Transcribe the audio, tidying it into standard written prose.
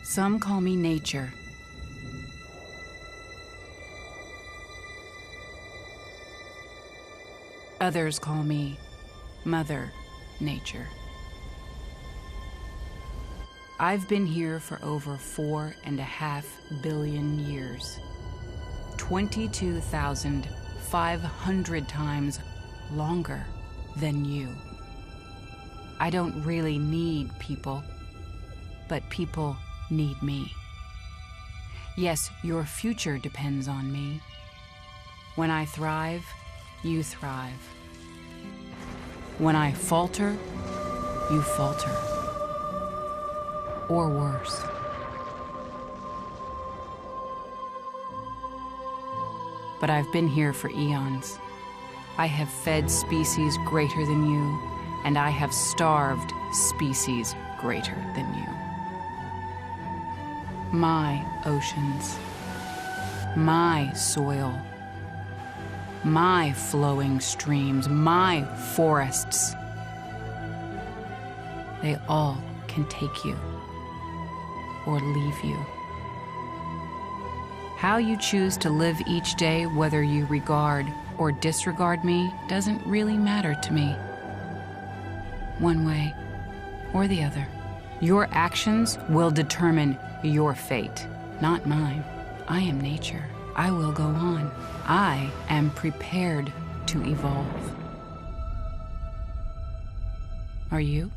Some call me nature. Others call me Mother Nature. I've been here for over 4.5 billion years, 22,500 times longer than you. I don't really need people, but people need me. Yes, your future depends on me. When I thrive, you thrive. When I falter, you falter. Or worse. But I've been here for eons. I have fed species greater than you, and I have starved species greater than you. My oceans, my soil, my flowing streams, my forests, they all can take you or leave you. How you choose to live each day, whether you regard or disregard me, doesn't really matter to me. One way or the other. Your actions will determine your fate, not mine. I am nature. I will go on. I am prepared to evolve. Are you?